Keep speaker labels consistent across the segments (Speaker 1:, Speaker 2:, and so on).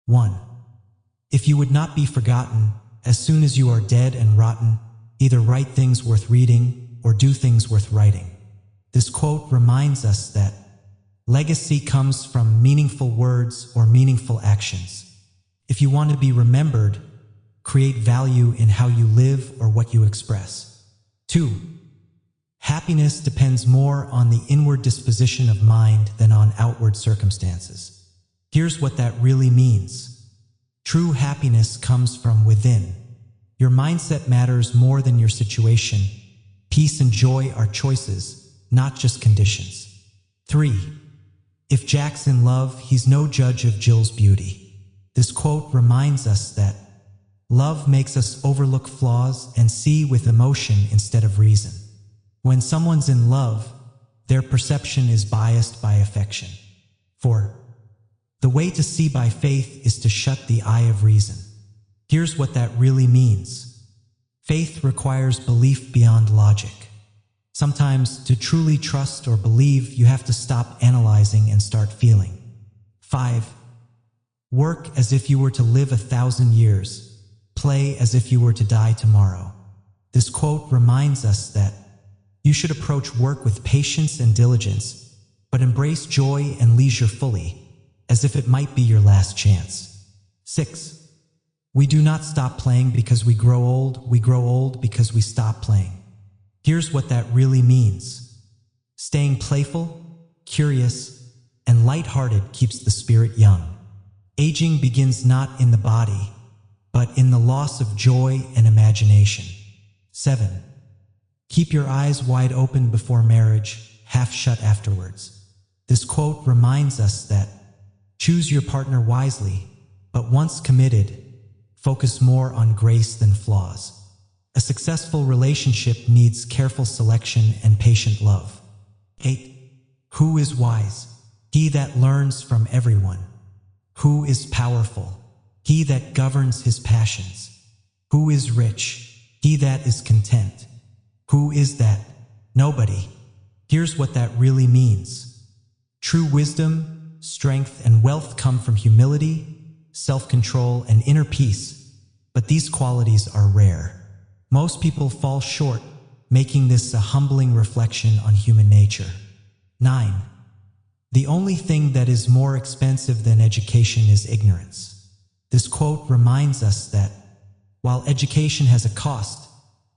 Speaker 1: 1. If you would not be forgotten, as soon as you are dead and rotten, either write things worth reading or do things worth writing. This quote reminds us that legacy comes from meaningful words or meaningful actions. If you want to be remembered, create value in how you live or what you express. 2. Happiness depends more on the inward disposition of mind than on outward circumstances. Here's what that really means. True happiness comes from within. Your mindset matters more than your situation. Peace and joy are choices, not just conditions. 3. If Jack's in love, he's no judge of Jill's beauty. This quote reminds us that love makes us overlook flaws and see with emotion instead of reason. When someone's in love, their perception is biased by affection. 4. The way to see by faith is to shut the eye of reason. Here's what that really means. Faith requires belief beyond logic. Sometimes, to truly trust or believe, you have to stop analyzing and start feeling. 5. Work as if you were to live 1,000 years. Play as if you were to die tomorrow. This quote reminds us that you should approach work with patience and diligence, but embrace joy and leisure fully, as if it might be your last chance. 6. We do not stop playing because we grow old because we stop playing. Here's what that really means. Staying playful, curious, and lighthearted keeps the spirit young. Aging begins not in the body, but in the loss of joy and imagination. 7. Keep your eyes wide open before marriage, half shut afterwards. This quote reminds us that choose your partner wisely, but once committed, focus more on grace than flaws. A successful relationship needs careful selection and patient love. 8. Who is wise? He that learns from everyone. Who is powerful? He that governs his passions. Who is rich? He that is content. Who is that? Nobody. Here's what that really means. True wisdom, strength, and wealth come from humility, self-control, and inner peace, but these qualities are rare. Most people fall short, making this a humbling reflection on human nature. 9. The only thing that is more expensive than education is ignorance. This quote reminds us that while education has a cost,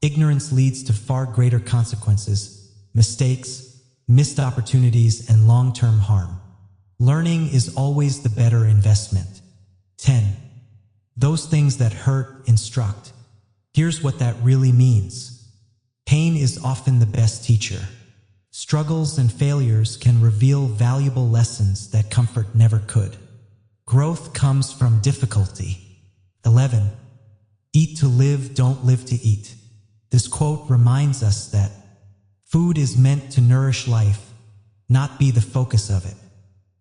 Speaker 1: ignorance leads to far greater consequences, mistakes, missed opportunities, and long-term harm. Learning is always the better investment. 10. Those things that hurt instruct. Here's what that really means. Pain is often the best teacher. Struggles and failures can reveal valuable lessons that comfort never could. Growth comes from difficulty. 11. Eat to live, don't live to eat. This quote reminds us that food is meant to nourish life, not be the focus of it.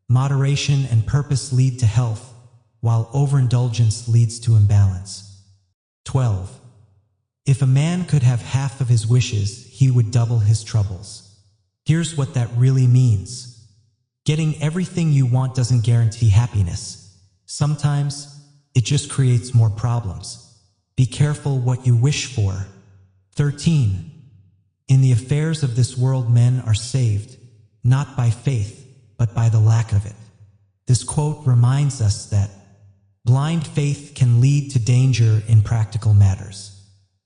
Speaker 1: Moderation and purpose lead to health, while overindulgence leads to imbalance. 12. If a man could have half of his wishes, he would double his troubles. Here's what that really means. Getting everything you want doesn't guarantee happiness. Sometimes, it just creates more problems. Be careful what you wish for. 13. In the affairs of this world, men are saved, not by faith, but by the lack of it. This quote reminds us that blind faith can lead to danger in practical matters.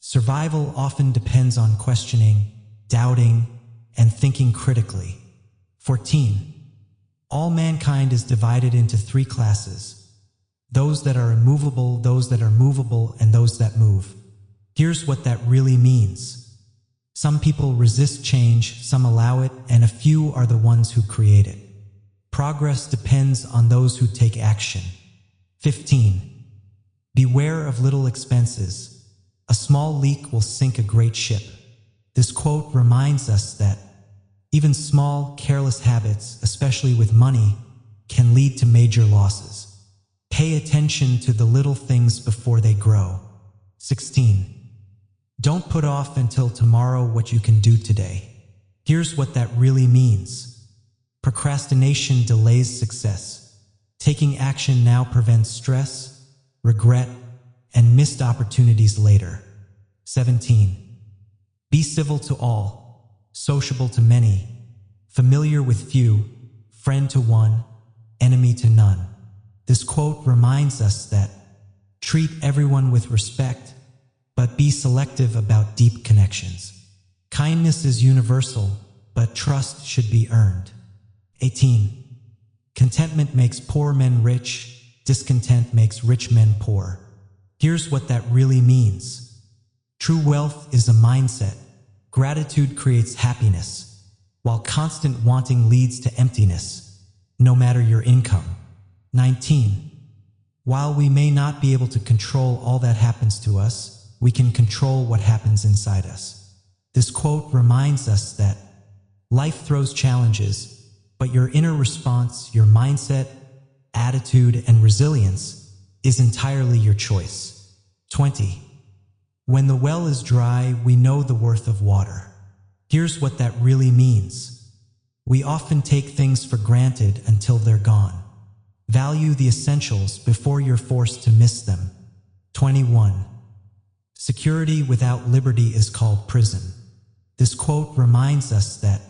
Speaker 1: Survival often depends on questioning, doubting, and thinking critically. 14. All mankind is divided into 3 classes. Those that are immovable, those that are movable, and those that move. Here's what that really means. Some people resist change, some allow it, and a few are the ones who create it. Progress depends on those who take action. 15. Beware of little expenses. A small leak will sink a great ship. This quote reminds us that even small, careless habits, especially with money, can lead to major losses. Pay attention to the little things before they grow. 16. Don't put off until tomorrow what you can do today. Here's what that really means. Procrastination delays success. Taking action now prevents stress, regret, and missed opportunities later. 17. Be civil to all, sociable to many, familiar with few, friend to one, enemy to none. This quote reminds us that treat everyone with respect, but be selective about deep connections. Kindness is universal, but trust should be earned. 18. Contentment makes poor men rich, discontent makes rich men poor. Here's what that really means. True wealth is a mindset. Gratitude creates happiness, while constant wanting leads to emptiness, no matter your income. 19. While we may not be able to control all that happens to us, we can control what happens inside us. This quote reminds us that life throws challenges, but your inner response, your mindset, attitude, and resilience is entirely your choice. 20. When the well is dry, we know the worth of water. Here's what that really means. We often take things for granted until they're gone. Value the essentials before you're forced to miss them. 21. Security without liberty is called prison. This quote reminds us that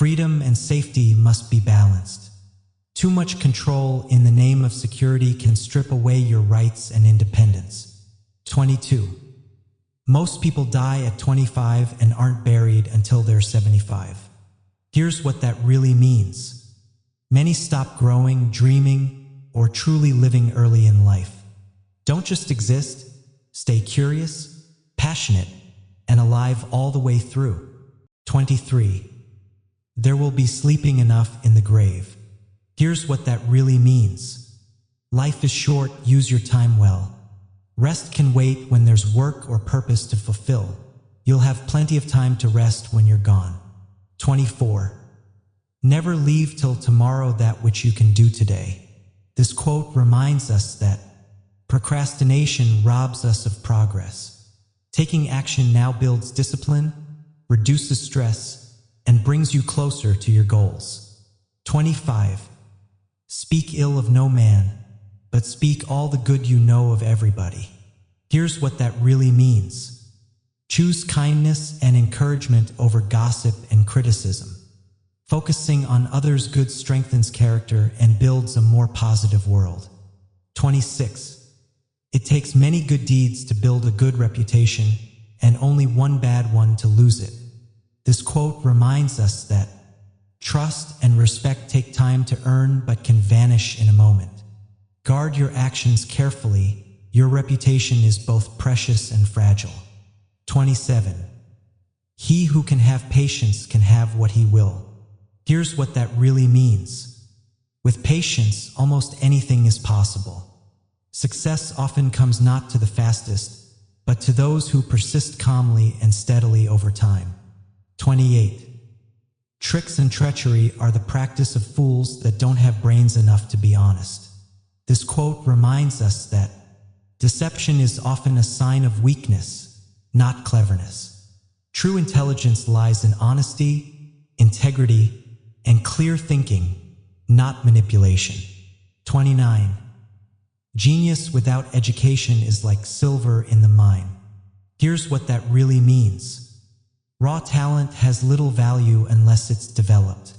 Speaker 1: freedom and safety must be balanced. Too much control in the name of security can strip away your rights and independence. 22. Most people die at 25 and aren't buried until they're 75. Here's what that really means. Many stop growing, dreaming, or truly living early in life. Don't just exist, stay curious, passionate, and alive all the way through. 23. There will be sleeping enough in the grave. Here's what that really means. Life is short, use your time well. Rest can wait when there's work or purpose to fulfill. You'll have plenty of time to rest when you're gone. 24. Never leave till tomorrow that which you can do today. This quote reminds us that procrastination robs us of progress. Taking action now builds discipline, reduces stress, and brings you closer to your goals. 25. Speak ill of no man, but speak all the good you know of everybody. Here's what that really means. Choose kindness and encouragement over gossip and criticism. Focusing on others' good strengthens character and builds a more positive world. 26. It takes many good deeds to build a good reputation, and only one bad one to lose it. This quote reminds us that trust and respect take time to earn but can vanish in a moment. Guard your actions carefully. Your reputation is both precious and fragile. 27. He who can have patience can have what he will. Here's what that really means. With patience, almost anything is possible. Success often comes not to the fastest, but to those who persist calmly and steadily over time. 28. Tricks and treachery are the practice of fools that don't have brains enough to be honest. This quote reminds us that deception is often a sign of weakness, not cleverness. True intelligence lies in honesty, integrity, and clear thinking, not manipulation. 29. Genius without education is like silver in the mine. Here's what that really means. Raw talent has little value unless it's developed.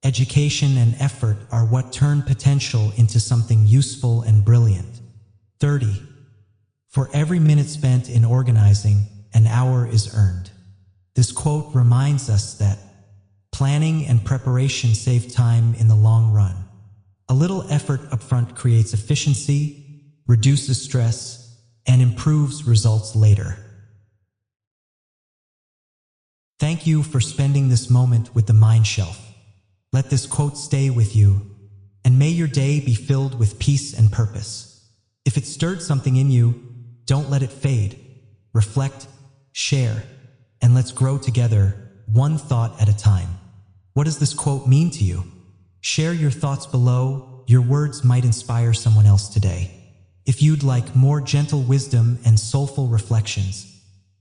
Speaker 1: Education and effort are what turn potential into something useful and brilliant. 30. For every minute spent in organizing, an hour is earned. This quote reminds us that planning and preparation save time in the long run. A little effort upfront creates efficiency, reduces stress, and improves results later. Thank you for spending this moment with the Mind Shelf. Let this quote stay with you, and may your day be filled with peace and purpose. If it stirred something in you, don't let it fade. Reflect, share, and let's grow together, one thought at a time. What does this quote mean to you? Share your thoughts below. Your words might inspire someone else today. If you'd like more gentle wisdom and soulful reflections,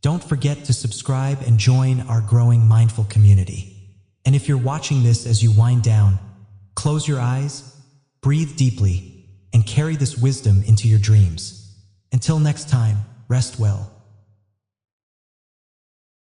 Speaker 1: don't forget to subscribe and join our growing mindful community. And if you're watching this as you wind down, close your eyes, breathe deeply, and carry this wisdom into your dreams. Until next time, rest well.